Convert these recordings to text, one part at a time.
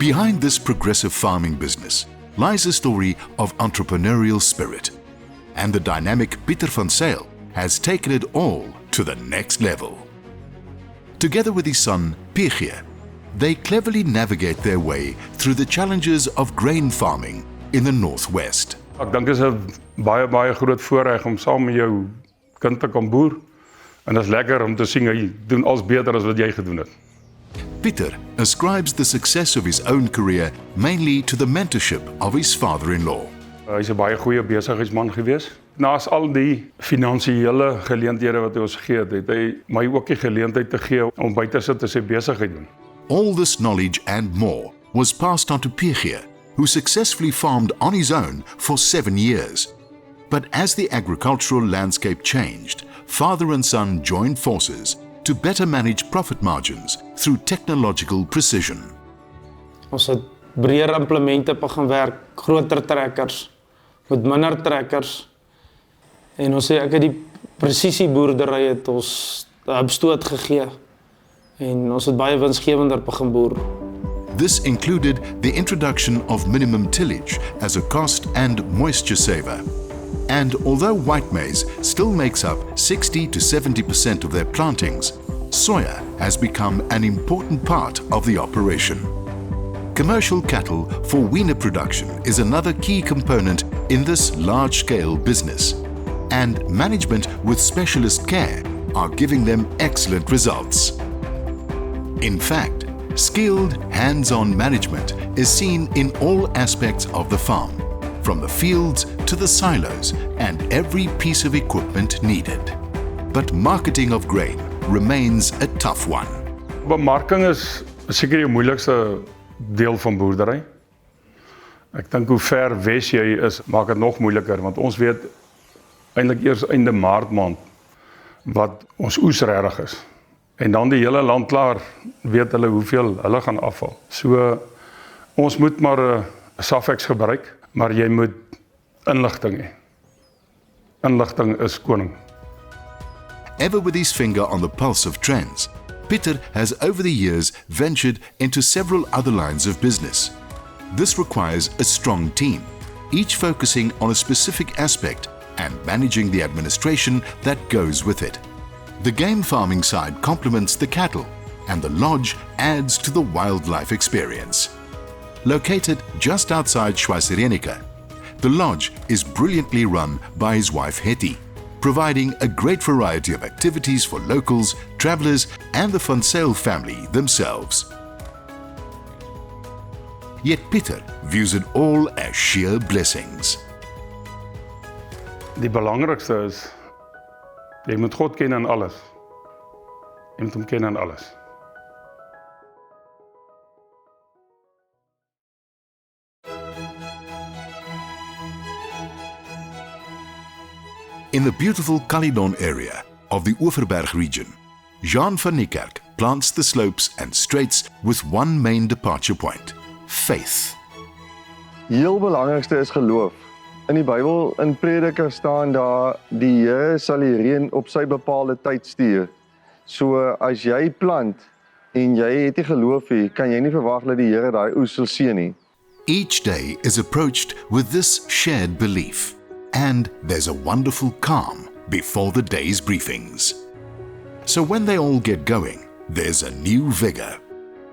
Behind this progressive farming business lies a story of entrepreneurial spirit. And the dynamic Pieter van Zyl has taken it all to the next level. Together with his son, PG, they cleverly navigate their way through the challenges of grain farming in the Northwest. Ek dink dit is 'n baie groot voorreg om saam met jou kind te kan boer. En dit is lekker om te sien hy doen alles beter as wat jy gedoen het. Pieter ascribes the success of his own career mainly to the mentorship of his father-in-law. Hy's 'n baie goeie besigheidsman gewees. Naas al die finansiële geleenthede wat hy ons gegee het, het hy my ook die geleentheid te gee om by te sit en sy besigheid doen. All this knowledge and more was passed on to PG, who successfully farmed on his own for 7 years. But as the agricultural landscape changed, father and son joined forces to better manage profit margins through technological precision. Ons het breër implemente begin werk, groter trekkers, met minder trekkers. En ons ek het die presisieboerdery het ons 'n hupstoot gegee. En ons het baie winsgewender begin boer. This included the introduction of minimum tillage as a cost and moisture saver. And although white maize still makes up 60 to 70% of their plantings, soya has become an important part of the operation. Commercial cattle for weaner production is another key component in this large-scale business, and management with specialist care are giving them excellent results. In fact, skilled hands-on management is seen in all aspects of the farm, from the fields to the silos and every piece of equipment needed. But marketing of grain remains a tough one. Bemarking is seker die moeilikste deel van boerdery. Ek dink hoe ver wes jy is, maak dit nog moeiliker, want ons weet eintlik eers einde Maart maand wat ons oes regtig is. En dan die hele land klaar weet hulle hoeveel hulle gaan afval. So ons moet maar 'n Safex gebruik, maar jy moet inligting hê. Inligting is koning. Ever with his finger on the pulse of trends, Pieter has over the years ventured into several other lines of business. This requires a strong team, each focusing on a specific aspect and managing the administration that goes with it. The game farming side complements the cattle, and the lodge adds to the wildlife experience. Located just outside Schweizerenica, the lodge is brilliantly run by his wife Hetty, providing a great variety of activities for locals, travelers, and the van Zyl family themselves. Yet Pieter views it all as sheer blessings. Die belangrikste is, jy moet God ken in alles. Jy moet hom ken in alles. In the beautiful Caledon area of the Oeverberg region, Jean van Niekerk plants the slopes and straits with one main departure point: faith. Heel belangrikste is geloof. In die Bybel in Prediker staan daar die Here sal die reën op sy bepaalde tyd stuur. So as jy plant en jy het nie geloof nie, kan jy nie verwag dat die Here daai oes sal seën nie. Each day is approached with this shared belief, and there's a wonderful calm before the day's briefings. So when they all get going, there's a new vigor.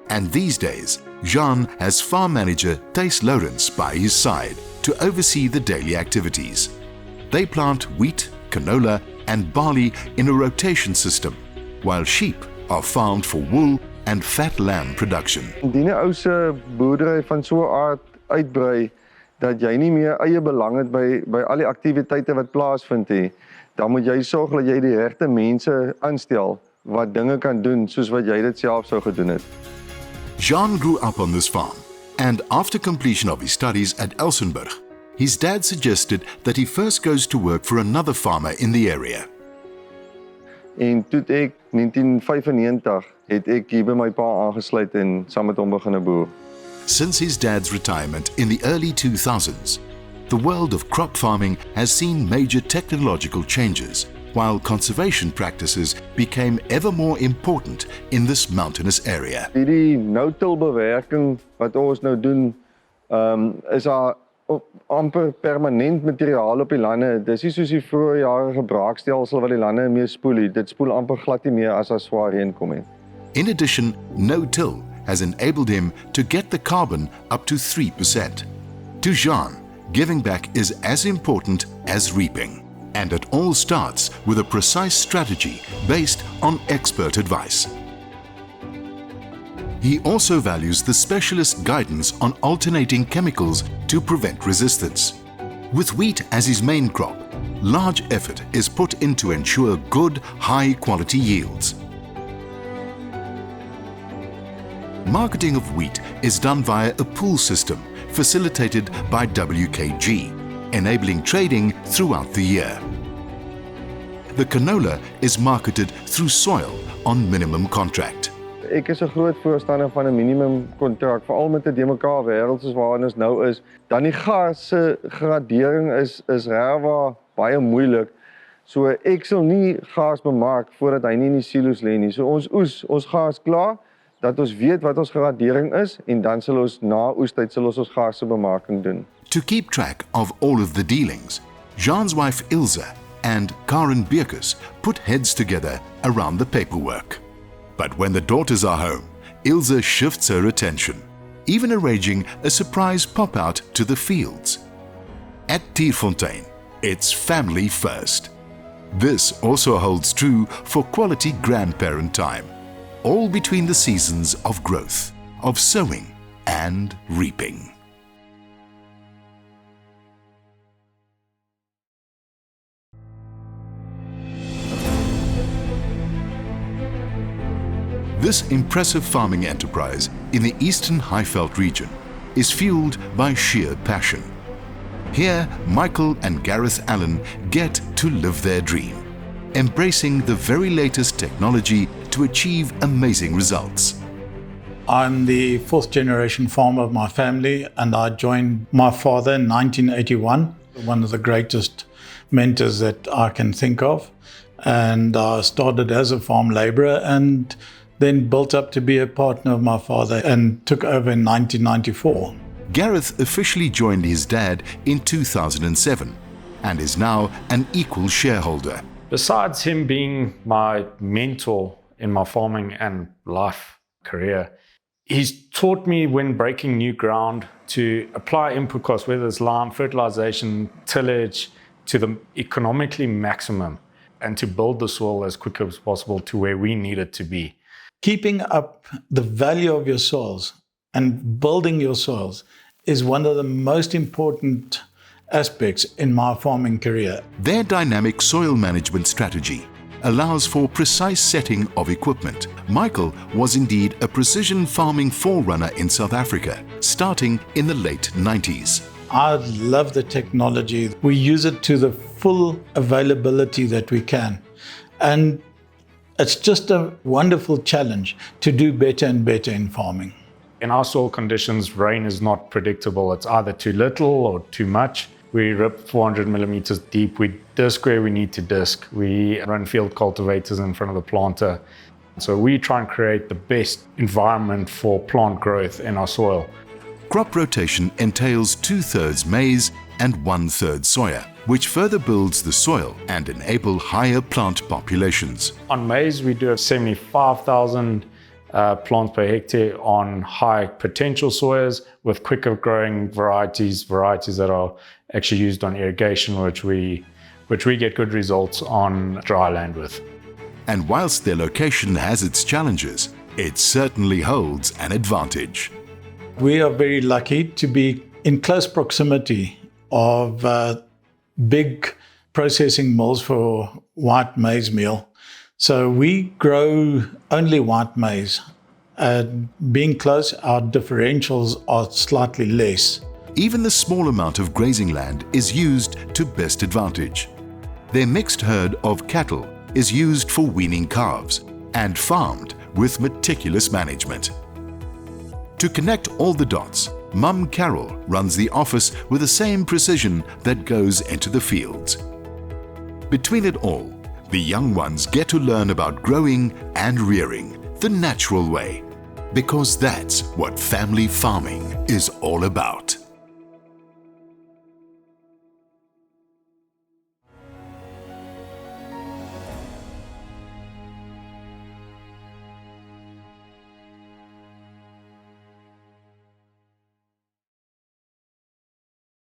And these days, Jean has farm manager Thijs Lourens by his side to oversee the daily activities. They plant wheat, canola, and barley in a rotation system, while sheep are farmed for wool and fat lamb production. Indien 'n ou se boerdery van so 'n aard uitbrei dat jy nie meer eie belang het by al die aktiwiteite wat plaasvind nie, dan moet jy sorg dat jy die regte mense aanstel wat dinge kan doen soos wat jy dit self sou gedoen het. Jean grew up on this farm, and after completion of his studies at Elsenburg, his dad suggested that he first goes to work for another farmer in the area. En toe ek 1995 het ek hier by my pa aangesluit en saam met hom begin boer. Since his dad's retirement in the early 2000s, the world of crop farming has seen major technological changes while conservation practices became ever more important in this mountainous area. Hierdie no-till-bewerking wat ons nou doen, is daar amper permanent materiaal op die lande. Dis nie soos die vroeë jare gebraakstelsel wat die lande mee spoel nie. Dit spoel amper glad nie meer as daar swaar reën kom nie. In addition, no-till has enabled him to get the carbon up to 3%. To Jean, giving back is as important as reaping. And it all starts with a precise strategy based on expert advice. He also values the specialist guidance on alternating chemicals to prevent resistance. With wheat as his main crop, large effort is put in to ensure good, high-quality yields. Marketing of wheat is done via a pool system facilitated by WKG, enabling trading throughout the year. The canola is marketed through soil on minimum contract. Ek is 'n groot voorstander van 'n minimum kontrak, veral met 'n deurmekaar wêreld soos waarin ons nou is. Dan die gas se gradering is regwaar baie moeilik. So ek sal nie gas bemaak voordat hy nie in die silo's lê nie. So ons oes ons gas klaar, dat ons weet wat ons gradering is en dan sal ons na oestyd sal ons gas se bemaking doen. To keep track of all of the dealings, Jean's wife Ilse and Karen Beekes put heads together around the paperwork. But when the daughters are home, Ilse shifts her attention, even arranging a surprise pop-out to the fields. At Tierfontein, it's family first. This also holds true for quality grandparent time, all between the seasons of growth, of sowing and reaping. This impressive farming enterprise in the eastern Highveld region is fueled by sheer passion. Here, Michael and Gareth Allen get to live their dream, embracing the very latest technology to achieve amazing results. I'm the fourth generation farmer of my family, and I joined my father in 1981, one of the greatest mentors that I can think of. And I started as a farm laborer and then built up to be a partner of my father and took over in 1994. Gareth officially joined his dad in 2007 and is now an equal shareholder. Besides him being my mentor in my farming and life career, he's taught me when breaking new ground to apply input costs, whether it's lime, fertilization, tillage, to the economically maximum, and to build the soil as quick as possible to where we need it to be. Keeping up the value of your soils and building your soils is one of the most important aspects in my farming career. Their dynamic soil management strategy allows for precise setting of equipment. Michael was indeed a precision farming forerunner in South Africa, starting in the late 90s. I love the technology. We use it to the full availability that we can. And it's just a wonderful challenge to do better and better in farming. In our soil conditions, rain is not predictable. It's either too little or too much. We rip 400 millimeters deep. We disc where we need to disc. We run field cultivators in front of the planter. So we try and create the best environment for plant growth in our soil. Crop rotation entails 2/3 maize and 1/3 soya, which further builds the soil and enable higher plant populations. On maize, we do 75,000 plants per hectare on high potential soils with quicker growing varieties that are actually used on irrigation, which we get good results on dry land with. And whilst their location has its challenges, it certainly holds an advantage. We are very lucky to be in close proximity of big processing mills for white maize meal. So we grow only white maize. Being close, our differentials are slightly less. Even the small amount of grazing land is used to best advantage. Their mixed herd of cattle is used for weaning calves and farmed with meticulous management. To connect all the dots, Mum Carol runs the office with the same precision that goes into the fields. Between it all, The young ones get to learn about growing and rearing the natural way, because that's what family farming is all about.